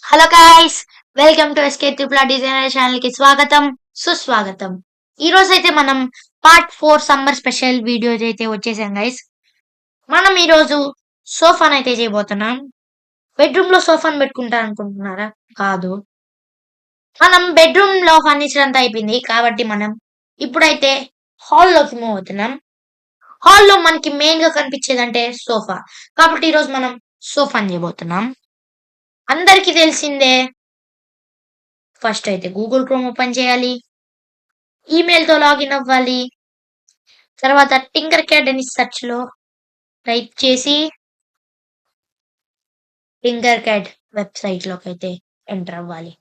Hello guys, welcome to SK triple designer channel కి స్వాగతం, సుస్వాగతం. ఈ రోజు అయితే మనం పార్ట్ 4 సమ్మర్ స్పెషల్ వీడియోస్ అయితే వచ్చేసాం గైస్. మనం ఈ రోజు సోఫాన్ అయితే చేయబోతున్నాం. బెడ్రూమ్ లో సోఫాన్ పెట్టుకుంటా అనుకుంటున్నారా? కాదు. మనం బెడ్రూమ్ లో ఫర్నిచర్ అంతా అయిపోయింది కాబట్టి మనం ఇప్పుడైతే హాల్లోకి మూవ్ అవుతున్నాం. హాల్లో మనకి మెయిన్ గా కనిపించేదంటే సోఫా. కాబట్టి ఈ రోజు మనం సోఫాన్ చేయబోతున్నాం. అందరికీ తెలిసిందే, ఫస్ట్ అయితే గూగుల్ క్రోమ్ ఓపెన్ చేయాలి, ఈమెయిల్ తో లాగిన్ అవ్వాలి, తర్వాత టింకర్ క్యాడ్ అని సెర్చ్ లో టైప్ చేసి టింకర్ క్యాడ్ వెబ్సైట్ లోకి అయితే ఎంటర్ అవ్వాలి.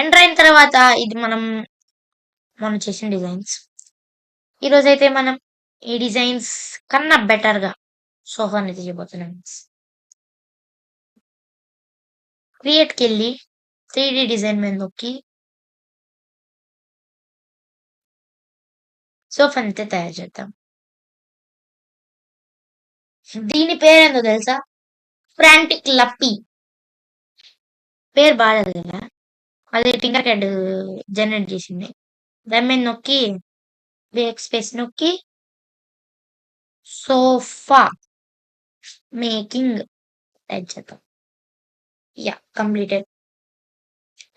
ఎంటర్ అయిన తర్వాత ఇది మనం చేసిన డిజైన్స్. ఈ రోజు అయితే మనం ఈ డిజైన్స్ కన్నా బెటర్ గా సోఫా అయితే చేయబోతున్నాం. క్రియేట్ కి వెళ్ళి 3D డిజైన్ మీద నొక్కి సోఫా అయితే తయారు చేద్దాం. దీని పేరేందో తెలుసా? ఫ్రాంటిక్ లప్పీ. పేరు బాగాలేదు కదా, అదే టింకర్ క్యాడ్ జనరేట్ చేసింది. దాని మీద నొక్కి బ్రేక్ స్పేస్ నొక్కి సోఫా మేకింగ్ టైప్ చేద్దాం. Yeah, completed.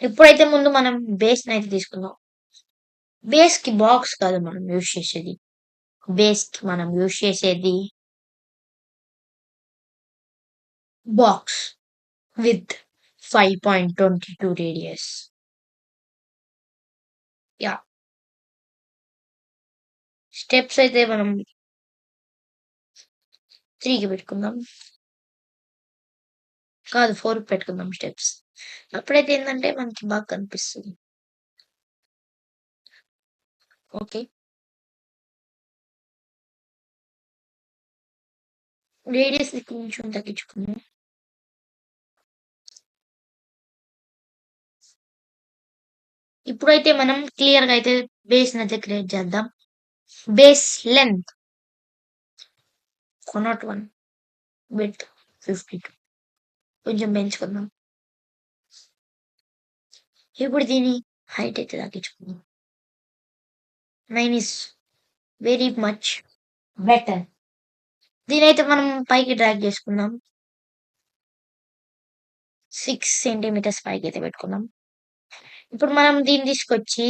ఇప్పుడైతే ముందు మనం బేస్ అయితే తీసుకుందాం. బేస్ కి బాక్స్ కాదు మనం యూజ్ చేసేది. బేస్ కి మనం యూజ్ చేసేది box with 5.22 radius. Yeah, steps అయితే మనం 3కి పెట్టుకుందాం, కాదు 4కి పెట్టుకుందాం స్టెప్స్. అప్పుడైతే ఏంటంటే మనకి బాగా కనిపిస్తుంది. ఓకే, రేడియస్ కొంచెం తగ్గించుకుందాం. ఇప్పుడైతే మనం క్లియర్ గా అయితే బేస్ అయితే క్రియేట్ చేద్దాం. బేస్ లెంత్ 101, విడ్త్ 52, కొంచెం పెంచుకుందాం. ఇప్పుడు దీని హైట్ అయితే తగ్గించుకుందాం. 9 ఇస్ వెరీ మచ్ బెటర్. దీని అయితే మనం పైకి డ్రాగ్ చేసుకుందాం. 6 సెంటీమీటర్స్ పైకి అయితే పెట్టుకుందాం. ఇప్పుడు మనం దీన్ని తీసుకొచ్చి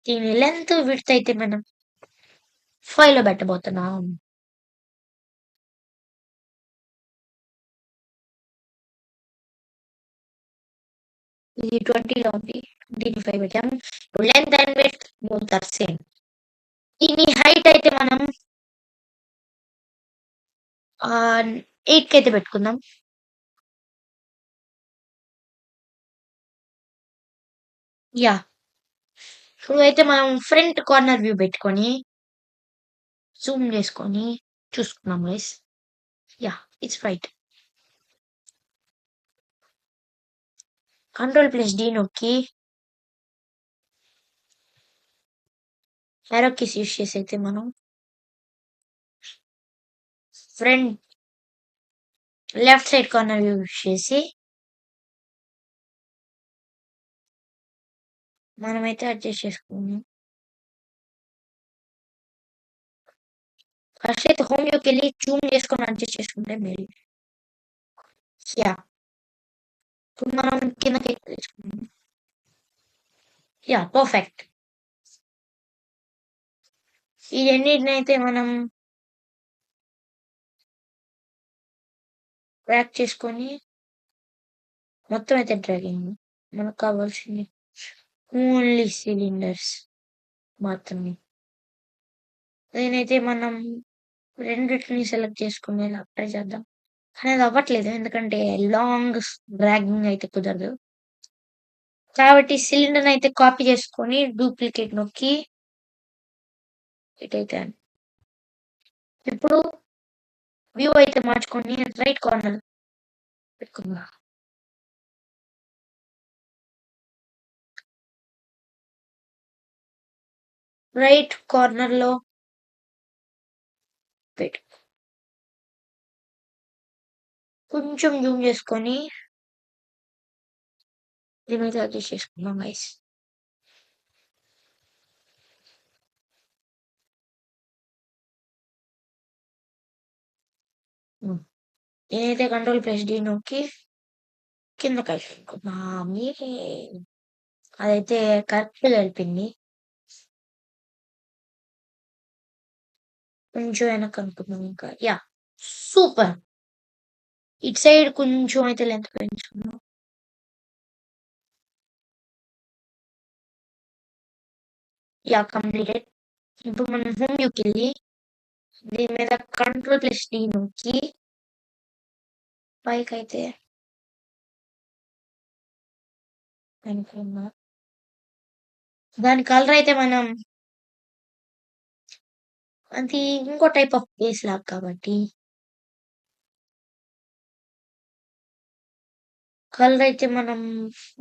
దీని లెంత్ విడ్త్ అయితే మనం 5లో పెట్టబోతున్నాం. ఇది 20లో ఉంది, దీన్ని 5 పెట్టాం. ఇప్పుడు length and width both are same. దీని హైట్ అయితే మనం 8కి అయితే పెట్టుకుందాం. యా, ఇప్పుడు అయితే మనం ఫ్రంట్ కార్నర్ వ్యూ పెట్టుకొని జూమ్ చేసుకొని చూసుకున్నాం గైస్. Yeah, it's right. కంట్రోల్+D నొక్కి యారో కీస్ యూస్ చేసి అయితే మనం front left side corner view use చేసి మనమైతే అడ్జస్ట్ చేసుకున్నాం. ఫస్ట్ అయితే హోమ్ వ్యూకి వెళ్ళి జూమ్ చేసుకొని అడ్జస్ట్ చేసుకుంటే మేలు. యా, ఇప్పుడు మనం కిందకి తీసుకున్నాం. Yeah, perfect. ఈ రెండింటిని అయితే మనం ట్రాక్ చేసుకొని మొత్తం అయితే డ్రాగింగ్. మనకు కావాల్సింది ఓన్లీ సిలిండర్స్ మాత్రమే. నేనైతే మనం రెండిటిని సెలెక్ట్ చేసుకునేలా ట్రై చేద్దాం. కానీ అది అవ్వట్లేదు, ఎందుకంటే లాంగ్ డ్రాగింగ్ అయితే కుదరదు. కాబట్టి సిలిండర్ అయితే కాపీ చేసుకొని డూప్లికేట్ నొక్కి ఇటైతే ఇప్పుడు వ్యూ అయితే మార్చుకొని రైట్ కార్నర్ పెట్టుకుందాం. రైట్ కార్నర్ లో పెట్టు, కొంచెం జూమ్ చేసుకొని దీనైతే అడ్జస్ట్ చేసుకుందాం గైస్. నేనైతే కంట్రోల్+D నొక్కి కిందకి వెళ్ళిపోతున్నాం. అదైతే కరెక్ట్‌గా వెళ్ళిపోయింది. కొంచెం వెనకనుకుందాం ఇంకా. యాహ్! సూపర్. ఇటు సైడ్ కొంచెం అయితే లెంత్ పెంచుకుందాం. యాహ్! కంప్లీటెడ్. ఇప్పుడు మనం హోమ్ వ్యూకెళ్ళి దీని మీద కంట్రోల్+D నొక్కి పైకైతే అనుకున్నా. దాని కలర్ అయితే మనం అది ఇంకో టైప్ ఆఫ్ ఫేస్ లాగా కాబట్టి కలర్ అయితే మనం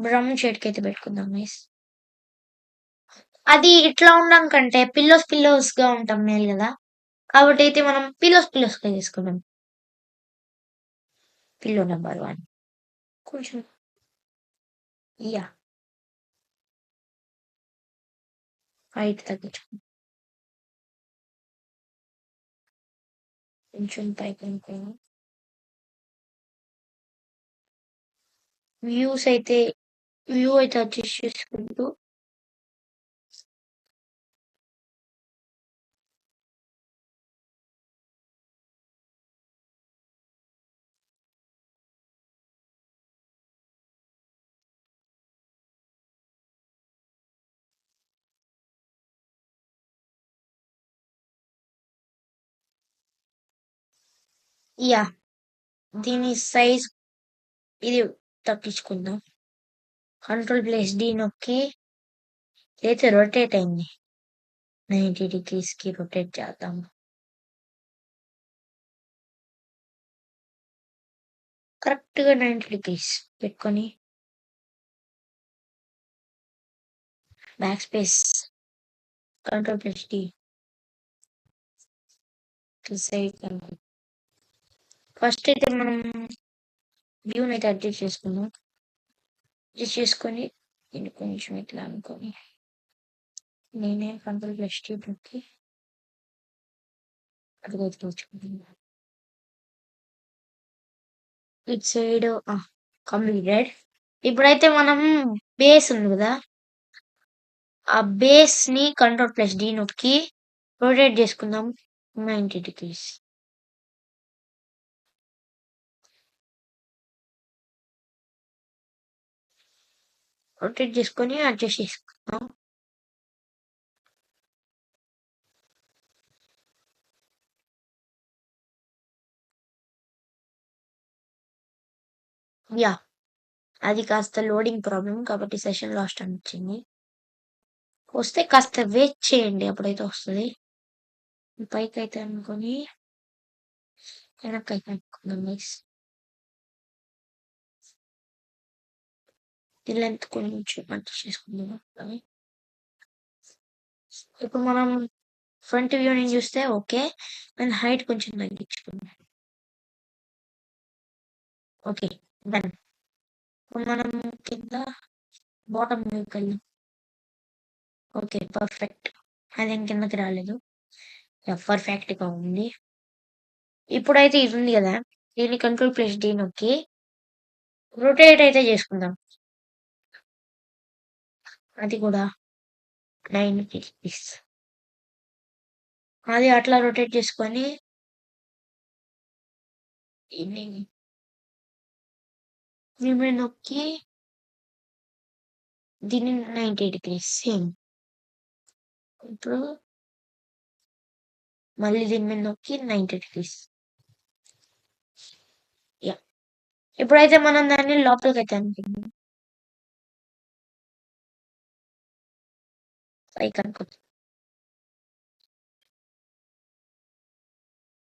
బ్రౌన్ షేడ్‌కైతే పెట్టుకుందాం గైస్. అది ఇట్లా ఉండడం కంటే పిల్లోస్‌గా ఉంటాం మేలు గదా! కాబట్టి అయితే మనం పిల్లోస్‌గా చేసుకుందాం. పిల్లో నంబర్ 1 కొంచెం యాహ్! హైట్ తగ్గించుకుందాం. కొంచెం పైకనుకుందాం. వ్యూస్ అయితే వ్యూ అయితే అడ్జస్ట్ చేసుకుంటూ యాహ్! దీని సైజ్ ఇది తగ్గించుకుందాం. కంట్రోల్+D నొక్కి ఇదైతే రొటేట్ అయింది. 90 డిగ్రీస్‌కి రొటేట్ చేద్దాం. కరెక్ట్‌గా 90 డిగ్రీస్ పెట్టుకొని బ్యాక్ స్పేస్ కంట్రోల్+D సైడ్ ఫస్ట్ అయితే మనం వ్యూనైతే అడ్జస్ట్ చేసుకుందాం. అడ్జస్ట్ చేసుకొని దీన్ని కొంచెం ఇట్లా అనుకొని నేనే కంట్రోల్+D నొక్కి అటువైపు తెచ్చుకుంటున్నా. ఇటు సైడ్ కంప్లీటెడ్. ఇప్పుడైతే మనం బేస్ ఉంది గదా! ఆ బేస్‌ని కంట్రోల్+D నొక్కి రొటేట్ చేసుకుందాం 90 డిగ్రీస్. రొటేట్ చేసుకొని అడ్జస్ట్ చేసుకుందాం. యాహ్! అది కాస్త లోడింగ్ ప్రాబ్లమ్ కాబట్టి సెషన్ లాస్ట్ అని వచ్చింది. వస్తే కాస్త వెయిట్ చేయండి అప్పుడైతే వస్తది. పైకైతే అనుకోని వెనక్కైతే అనుకుందాం గైస్. ఈ లెంత్ కొంచెం అడ్జస్ట్ చేసుకుందాం. ఇప్పుడు మనం ఫ్రంట్ వ్యూని చూస్తే ఓకే. అండ్ హైట్ కొంచెం తగ్గించుకుందాం. ఓకే. డన్. ఇప్పుడు మనం కింద బాటమ్ వ్యూకెళ్దాం. ఓకే. పర్ఫెక్ట్. అదేం కిందకి రాలేదు. యాహ్! పర్ఫెక్ట్‌గా ఉంది. ఇప్పుడైతే ఇది ఉంది గదా! దీన్ని కంట్రోల్+D నొక్కి రొటేట్ అయితే చేసుకుందాం. అది కూడా 90 డిగ్రీస్. అది అట్లా రొటేట్ చేసుకొని దీన్ని నొక్కి దీన్ని 90 డిగ్రీస్ సేమ్. ఇప్పుడు మళ్ళీ దీని మీద నొక్కి 90 డిగ్రీస్. యాహ్! ఇప్పుడైతే మనం దాన్ని లోపలికైతే అనుకుందాం. పైకనుకుందాం.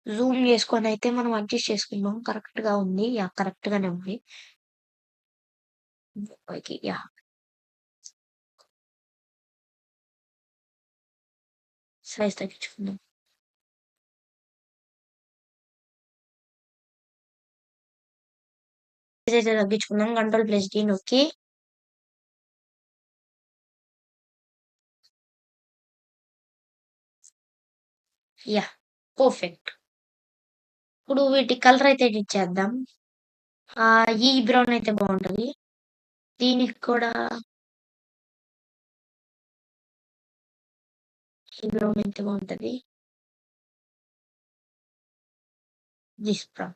జూమ్ చేసుకొనైతే మనం అడ్జస్ట్ చేసుకుందాం. కరెక్ట్‌గా ఉంది. యాహ్! కరెక్ట్‌గానే ఉంది. పైకి యాహ్! సైజ్ తగ్గించుకుందాం. సైజ్ అయితే తగ్గించుకుందాం. కంట్రోల్+D నొక్కి యాహ్! పర్ఫెక్ట్. ఇప్పుడు వీటి కలర్ అయితే ఇచ్చేద్దాం. ఈ బ్రౌన్ అయితే బావుంటది. దీనికి కూడా ఈ బ్రౌన్ అయితే బావుంటది. This brown.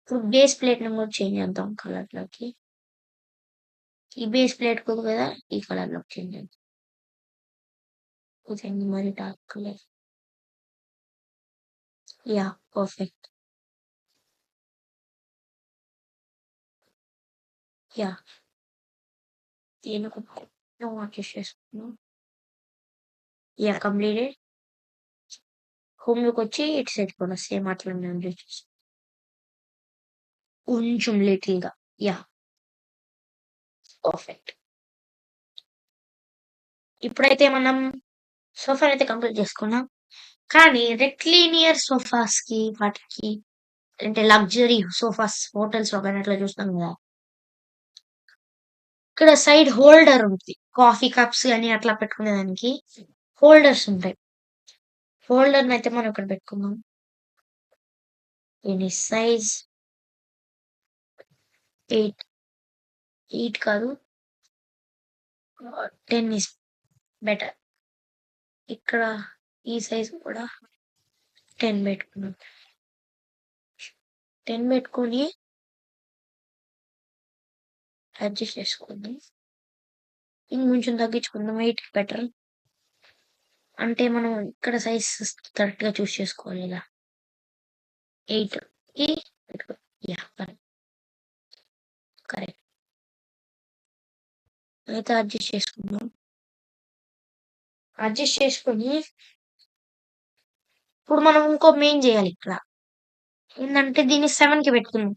ఇప్పుడు బేస్ ప్లేట్‌ని కూడా చేంజ్ చేద్దాం కలర్‌లోకి. ఈ బేస్ ప్లేట్ ఉంది కదా! ఈ కలర్‌లోకి చేంజ్ చేద్దాం. ఇదేంది మరి dark colour. Yeah! Perfect. Yeah! దీన్ని కొంచెం అడ్జస్ట్ చేసుకుందాం. యాహ్! కంప్లీటెడ్. హోమ్‌లోకొచ్చి ఇటు సైడ్ కూడా సేమ్ అట్లనే అడ్జస్ట్ చేసి కొంచెం లిటిల్‌గా. యాహ్! పర్ఫెక్ట్. ఇప్పుడైతే మనం సోఫానైతే కంప్లీట్ చేసుకున్నాం. కానీ రెక్లీనియర్ సోఫాస్‌కి వాటికి అంటే లగ్జరీ సోఫాస్ హోటల్స్‌లో గాని అట్లా చూస్తాం గదా! ఇక్కడ సైడ్ హోల్డర్ ఉంటది. కాఫీ కప్స్ గాని అట్లా పెట్టుకునేదానికి హోల్డర్స్ ఉంటాయి. హోల్డర్‌నయితే మనం ఇక్కడ పెట్టుకుందాం. దీని సైజ్ 8, 8 కాదు 10 ఈస్ బెటర్. ఇక్కడ ఈ సైజ్ కూడా 10 పెట్టుకుందాం. 10 పెట్టుకొని అడ్జస్ట్ చేసుకుందాం. ఇంకొంచెం తగ్గించుకుందాం 8 బెటర్. అంటే మనం ఇక్కడ సైజ్ కరెక్ట్‌గా చూజ్ చేసుకోవాలి ఇలా. 8కి పెట్టుకో. యాహ్! కరెక్ట్. కరెక్ట్. అయితే అడ్జస్ట్ చేసుకుందాం. అడ్జస్ట్ చేసుకొని ఇప్పుడు మనం ఇంకో మెయిన్ చేయాలి ఇక్కడ. ఏందంటే దీన్ని 7కి పెట్టుకుందాం.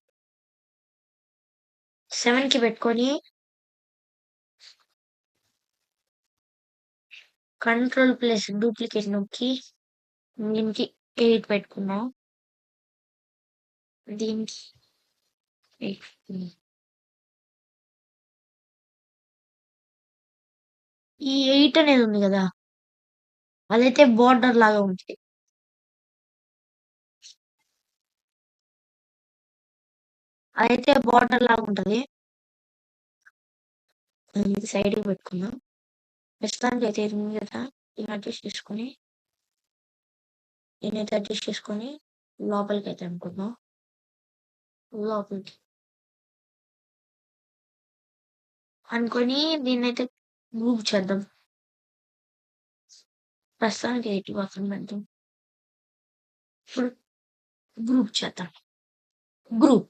7కి పెట్టుకొని కంట్రోల్ ప్లస్ డూప్లికేట్ నొక్కి దీనికి 8 పెట్టుకుందాం. దీనికి 8 పెట్టుకుందాం. ఈ 8 అనేది ఉంది గదా! అదైతే బోర్డర్ లాగా ఉంటది. అదైతే బోర్డర్ లాగా ఉంటది. ఇది సైడ్‌కి పెట్టుకుందాం. ప్రస్తుతానికైతే ఇది ఉంది గదా! ఇది అడ్జస్ట్ చేసుకొని దీన్నైతే అడ్జస్ట్ చేసుకొని లోపలికైతే అనుకుందాం. లోపలికి అనుకోని దీన్నైతే గ్రూప్ చేద్దాం. ప్రస్తుతానికి 80 పక్కన పెడదాం. ఇప్పుడు గ్రూప్ చేద్దాం. గ్రూప్.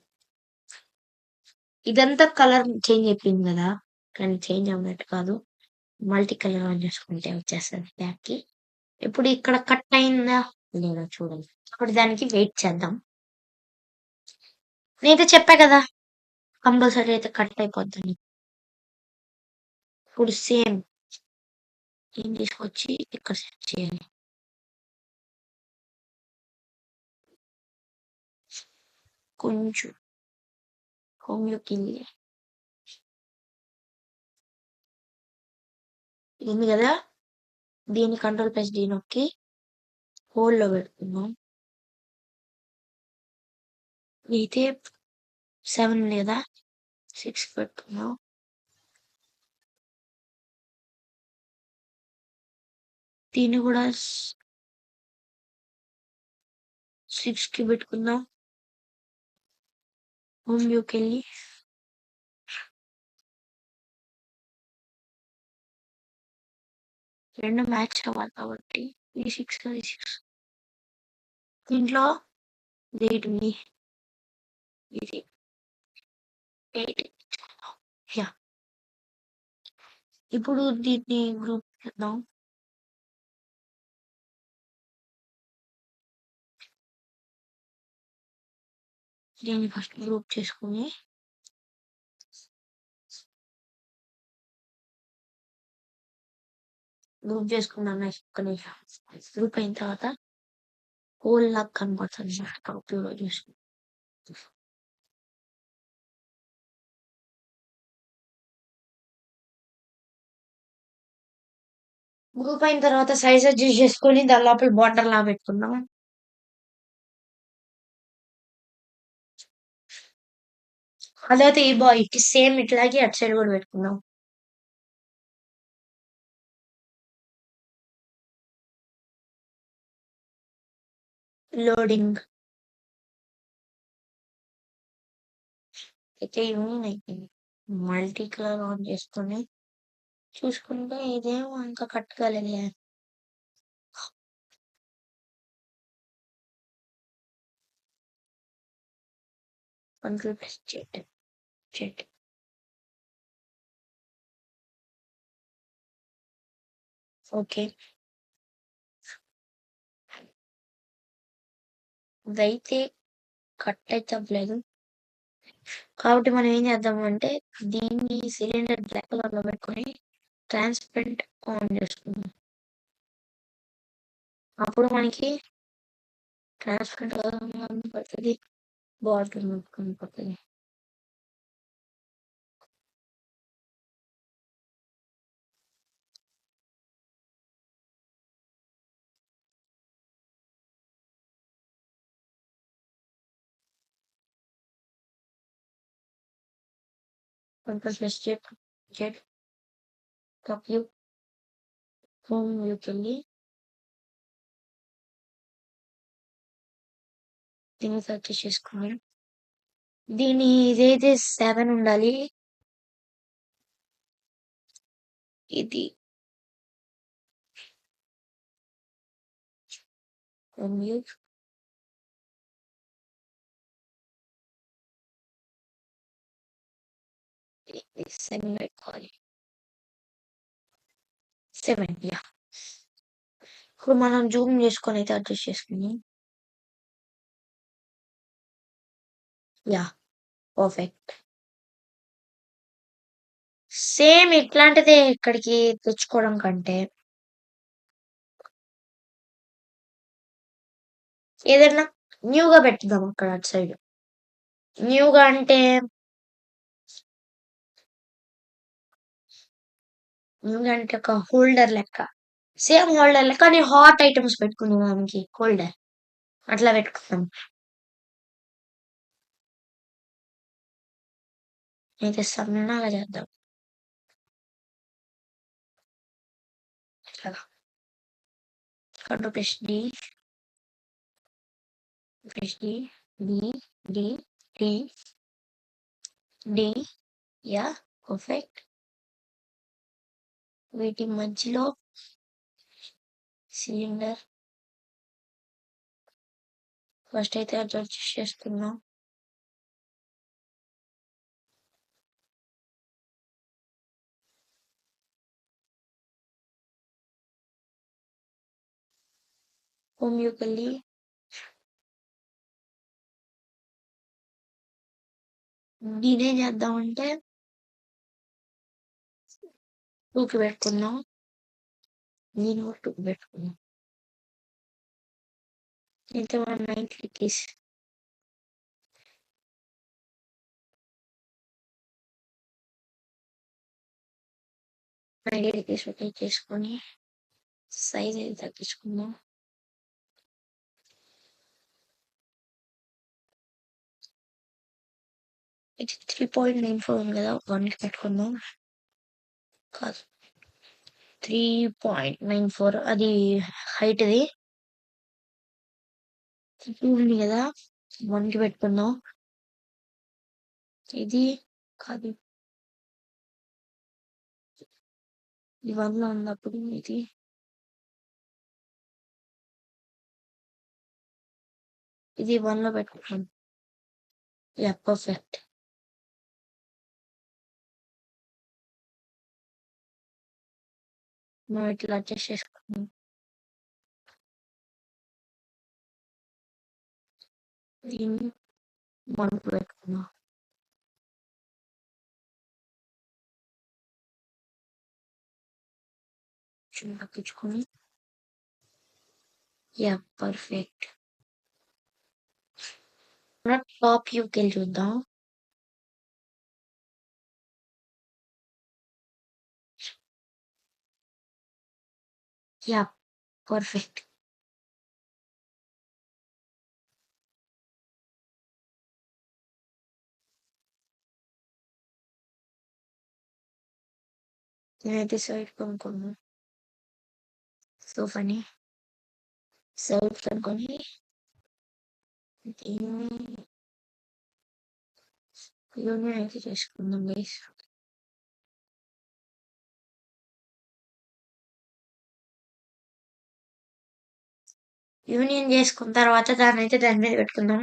ఇదంతా కలర్ చేంజ్ అయిపోయింది గదా! కానీ చేంజ్ అవ్వనట్టు కాదు. మల్టీ కలర్ ఆన్ చేసుకుంటే వచ్చేస్తది బ్యాక్‌కి. ఇప్పుడు ఇక్కడ కట్ అయిందా? లేదా చూడండి. ఇప్పుడు దానికి వెయిట్ చేద్దాం. నేనైతే చెప్పా గదా! కంపల్సరీ అయితే కట్ అయిపోద్దని. ఇప్పుడు సేమ్ దీన్ని తీసుకొచ్చి ఇక్కడ సెట్ చేయాలి. కొంచెం హోమ్‌లోకెళ్ళి ఇది ఉంది గదా! దీన్ని కంట్రోల్ ప్లస్ డి నొక్కి హోల్డ్‌లో పెట్టుకుందాం. అయితే 7 ఉంది గదా! 6 పెట్టుకుందాం. దీన్ని గూడా 6కి పెట్టుకుందాం. హోమ్ వ్యూకెళ్ళి రెండు మ్యాచ్ అవ్వాలి కాబట్టి ఇది 6 అది 6. దీంట్లో 8 ఉంది. ఇది 8 యాహ్! ఇప్పుడు దీన్ని గ్రూప్ చేద్దాం. దీన్ని ఫస్ట్ గ్రూప్ చేసుకొని గ్రూప్ చేసుకున్నాను ఒక్క నిమిషం. గ్రూప్ అయిన తర్వాత హోల్ లాగా కనపడుతుంది టాప్ వ్యూలో చూసి. గ్రూప్ అయిన తర్వాత సైజ్ అడ్జస్ట్ చేసుకొని దాని లోపల బార్డర్ లా పెట్టుకుందాం. అదైతే ఈ బాయ్కి సేమ్ ఇట్లాగే అటు సైడ్ కూడా పెట్టుకుందాం. లోడింగ్ అయితే యూనియన్ అయిపోయింది. మల్టీ కలర్ ఆన్ చేసుకొని చూసుకుంటే ఇదేమో ఇంకా కట్టుకోలేదులే. కంట్రోల్ ప్రెస్ చెట్. ఓకే. ఇదైతే కట్ అయితే అవ్వలేదు. కాబట్టి మనం ఏం చేద్దామంటే దీన్ని సిలిండర్ బ్లాక్ కలర్ లో పెట్టుకొని ట్రాన్స్పరెంట్ ఆన్ చేసుకుందాం. అప్పుడు మనకి ట్రాన్స్పరెంట్ పడుతుంది, బాటిల్ పడుతుంది. Control plus Z top view home వ్యూకి వెళ్ళి దీన్ని సెర్చ్ చేసుకోవాలి. దీని ఇదైతే 7 ఉండాలి. ఇది హోమ్ వ్యూ 7 పెట్టుకోవాలి. 7 యా. ఇప్పుడు మనం జూమ్ చేసుకొని అయితే అడ్జస్ట్ చేసుకుని యా పర్ఫెక్ట్. సేమ్ ఇట్లాంటిదే ఇక్కడికి తెచ్చుకోవడం కంటే ఏదైనా న్యూగా పెట్టుదాం అక్కడ అటు సైడ్. న్యూగా అంటే ఒక హోల్డర్ లెక్క, సేమ్ హోల్డర్ లెక్క కానీ హాట్ ఐటమ్స్ పెట్టుకుందాం దానికి హోల్డర్ అట్లా పెట్టుకుందాం. అయితే సన్నగా చేద్దాం. Control press D D D D D యా పర్ఫెక్ట్. వీటి మధ్యలో సిలిండర్ ఫస్ట్ అయితే అడ్జస్ట్ చేస్తున్నాం. హోమ్ వ్యూకి వెళ్ళి నేనేం చేద్దామంటే 2కి పెట్టుకుందాం. నేను 2కి పెట్టుకున్నాం. అయితే మనం 9 క్లిక్ చేసి 90 డిగ్రీస్ రొటేట్ చేసుకొని సైజ్ అయితే తగ్గించుకుందాం. ఇది 3.94 ఉంది కదా, 1కి పెట్టుకుందాం. కాదు 3.94 అది హైట్ది. 2 ఉంది కదా, 1కి పెట్టుకుందాం. ఇది కాదు, ఇది 1లో ఉన్నప్పుడు ఇది 1లో పెట్టుకుంటాం. Yeah perfect. మనం ఇట్లా అడ్జస్ట్ చేసుకుందాం. దీన్ని 1కి పెట్టుకుందాం. తగ్గించుకొని యా పర్ఫెక్ట్. టాప్ వ్యూకి వెళ్ళి చూద్దాం. యాహ్! పర్ఫెక్ట్. నేనైతే సైట్ కొనుక్కున్నా. So funny. సైట్ కొనుక్కొని దీన్ని యూనియన్ అయితే చేసుకుందాం గైస్. యూనియన్ చేసుకున్న తర్వాత దాన్నైతే దాని మీద పెట్టుకుందాం.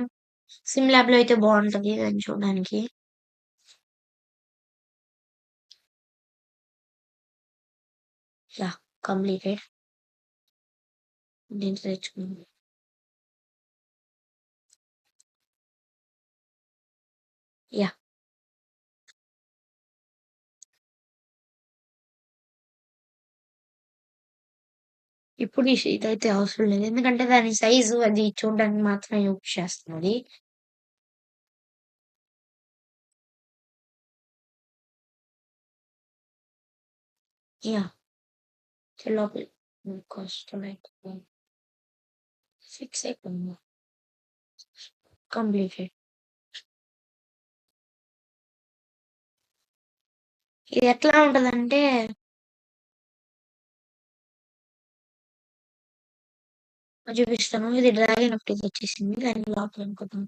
సిమ్ ల్యాబ్‌లో అయితే బావుంటది దాన్ని చూడడానికి. యాహ్! కంప్లీటెడ్. దీంట్లో తెచ్చుకుందాం. యాహ్! ఇప్పుడు ఇదైతే అవసరం లేదు. ఎందుకంటే దాని సైజు అది చూడడానికి మాత్రమే యూజ్ చేస్తున్నది. యాహ్! లోపల కష్టమైతుంది. ఫిక్స్ అయిపోయింది. కంప్లీటెడ్. ఇది ఎట్లా ఉంటదంటే చూపిస్తాను. ఇది డ్రాగన్ ఒకటి వచ్చేసింది. దాన్ని లోపల అనుకుందాం.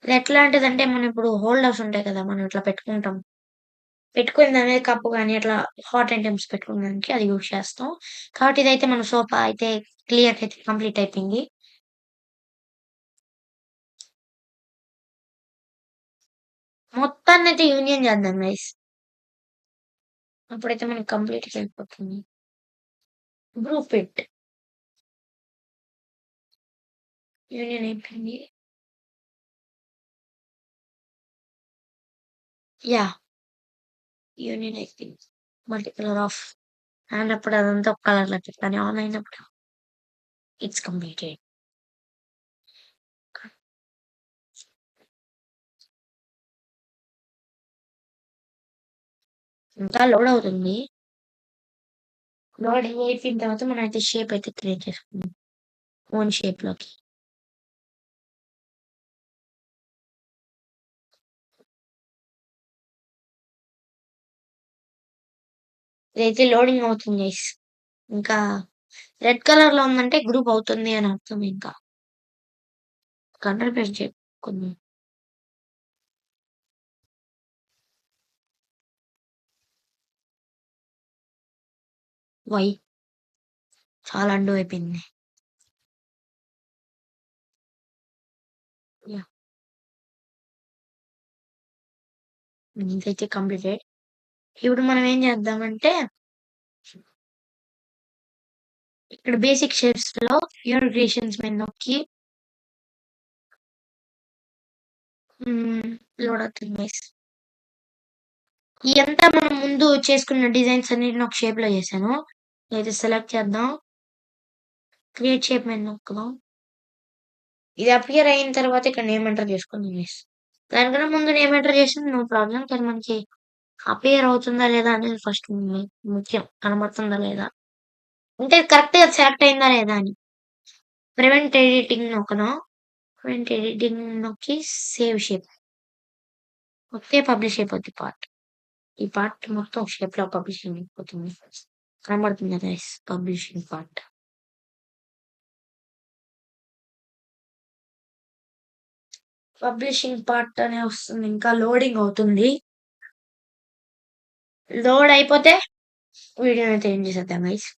ఇది ఎట్లాంటిదంటే మనం ఇప్పుడు హోల్డర్స్ ఉంటాయి కదా! మనం ఇట్లా పెట్టుకుంటాం. పెట్టుకొని దాని మీద కప్పు గాని అట్లా హాట్ ఐటెమ్స్ పెట్టుకోవడానికి అది యూజ్ చేస్తాం. కాబట్టి ఇదైతే మన సోఫా అయితే క్లియర్‌గా అయితే కంప్లీట్ అయిపోయింది. మొత్తాన్నయితే యూనియన్ చేద్దాం గైస్. అప్పుడైతే మనకి కంప్లీట్‌గా అయిపోతుంది. బ్లూ పిట్ యూనియన్ అయిపోయింది. యాహ్! యూనియన్ అయిపోయింది. మల్టీ కలర్ ఆఫ్ అండ్ అప్పుడు అదంతా ఒక కలర్‌లో కానీ ఆన్ అయినప్పుడు ఇట్స్ కంప్లీటెడ్. ఇంకా లోడ్ అవుతుంది. లోడింగ్ అయిపోయిన తర్వాత మనమైతే షేప్ అయితే క్రియేట్ చేసుకుందాం. ఓన్ షేప్‌లోకి. ఇదైతే లోడింగ్ అవుతుంది గైస్. ఇంకా రెడ్ కలర్‌లో ఉందంటే గ్రూప్ అవుతుంది అని అర్థం ఇంకా. కంట్రోల్ ప్రెస్ చేసుకుందాం. వై చాలా అండు అయిపోయింది. యాహ్! ఇదైతే కంప్లీటెడ్. ఇప్పుడు మనం ఏం చేద్దామంటే ఇక్కడ బేసిక్ షేప్స్‌లో యూర్ క్రియేషన్స్ మీద నొక్కి లోడ్ అవుతుంది గైస్. ఇయంతా మనం ముందు చేసుకున్న డిజైన్స్ అన్నిటిని ఒక షేప్‌లో చేశాను. ఇదైతే సెలెక్ట్ చేద్దాం. క్రియేట్ షేప్ మీద నొక్కుదాం. ఇది అపియర్ అయిన తర్వాత ఇక్కడ నేమ్ ఎంటర్ చేసుకుందాం గైస్. దానికన్నా ముందు నేమ్ ఎంటర్ చేసింది నో ప్రాబ్లమ్. కానీ మనకి అపియర్ అవుతుందా లేదా అనేది ఫస్ట్ ముఖ్యం. కనబడుతుందా లేదా? అంటే కరెక్ట్‌గా సెలెక్ట్ అయిందా లేదా అని. ప్రివెంట్ ఎడిటింగ్ నొక్కుదాం. ప్రివెంట్ ఎడిటింగ్ నొక్కి సేవ్ షేప్. నొక్కితే పబ్లిష్ అయిపోద్ది పార్ట్. ఈ పార్ట్ మొత్తం షేప్‌లో పబ్లిషింగ్ అయిపోతుంది. కనబడుతుంది guys publishing part. Publishing part అనే వస్తుంది. ఇంకా లోడింగ్ అవుతుంది. లోడ్ అయిపోతే వీడియోని అయితే ఎండ్ చేసేద్దాం గైస్.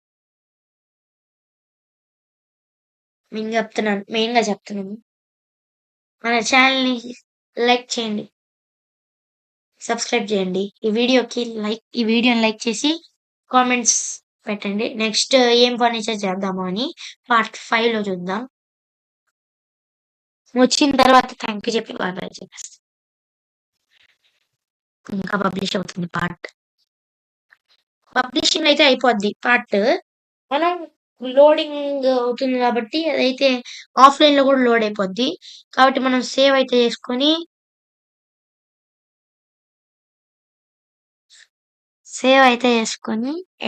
మెయిన్‌గా చెప్తున్నాను. మన ఛానెల్‌ని లైక్ చేయండి. సబ్స్క్రైబ్ చేయండి. ఈ వీడియోని లైక్ చేసి కామెంట్స్ పెట్టండి. నెక్స్ట్ ఏం ఫర్నిచర్ చేద్దాము అని పార్ట్ 5లో చూద్దాం. వచ్చిన తర్వాత థాంక్ యూ చెప్పి బాయ్ బాయ్ చెప్పేస్తా. ఇంకా పబ్లిష్ అవుతుంది పార్ట్. పబ్లిషింగ్ అయితే అయిపోద్ది పార్ట్. మనం లోడింగ్ అవుతుంది కాబట్టి అదైతే ఆఫ్‌లైన్‌లో కూడా లోడ్ అయిపోద్ది. కాబట్టి మనం సేవ్ అయితే చేసుకొని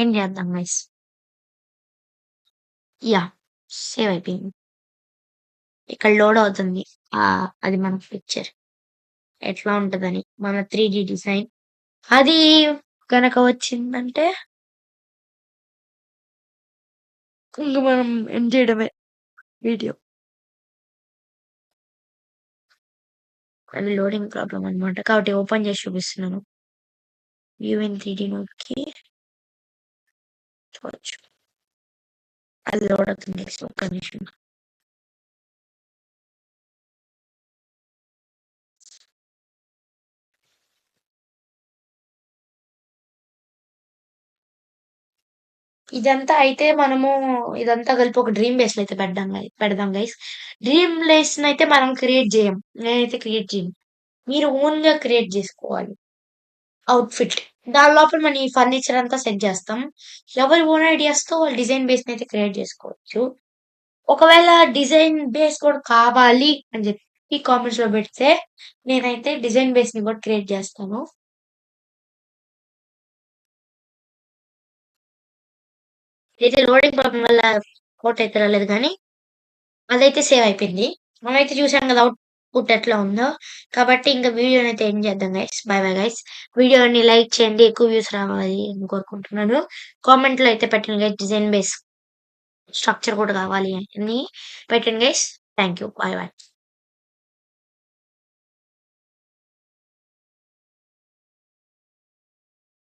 ఎండ్ చేద్దాం గైస్. యాహ్! సేవ్ అయిపోయింది. ఇక్కడ లోడ్ అవుతుంది. అది మన పిక్చర్ ఎట్లా ఉంటదని. మన 3 డిజైన్. అది గనక వచ్చిందంటే ఇంక మనం ఎండ్ చేయడమే వీడియో. అది లోడింగ్ ప్రాబ్లమ్ అన్నమాట. కాబట్టి ఓపెన్ చేసి చూపిస్తున్నాను. వ్యూ ఇన్ 3డీ నొక్కి చూడొచ్చు. అది లోడ్ అవుతుంది గైస్. ఒక్క నిమిషం. ఇదంతా అయితే మనము ఇదంతా కలిపి ఒక డ్రీమ్ బేస్‌లో అయితే పెడదాం గైస్. డ్రీమ్ బేస్‌నయితే మనం క్రియేట్ జేయం. నేనైతే క్రియేట్ చేయను. మీరు ఓన్‌గా క్రియేట్ జేసుకోవాలి. అవుట్‌ఫిట్. దాని లోపల మనం ఈ ఫర్నిచర్ అంతా సెట్ జేస్తాం. ఎవరి ఓన్ ఐడియాస్‌తో వాళ్ళు డిజైన్ బేస్‌నయితే క్రియేట్ జేసుకోవచ్చు. ఒకవేళ డిజైన్ బేస్ కూడా కావాలి అని జెప్పి కామెంట్స్‌లో బెడితే నేనైతే డిజైన్ బేస్‌ని గూడా క్రియేట్ జేస్తాను. అయితే లోడింగ్ ప్రాబ్లమ్ వల్ల ఫోటో అయితే రాలేదు గానీ అదైతే సేవ్ అయిపోయింది. మనమైతే చూసాం గదా! అవుట్‌పుట్ ఎట్లా ఉందో. కాబట్టి ఇంక వీడియోనైతే ఎండ్ చేద్దాం గైస్. By bye guys. వీడియోని లైక్ చేయండి. ఎక్కువ వ్యూస్ రావాలి అని కోరుకుంటున్నాను. కామెంట్‌లో అయితే పెట్టండి గైస్. డిజైన్ బేస్ స్ట్రక్చర్ కూడా కావాలి అని పెట్టండి guys. Thank you. By by.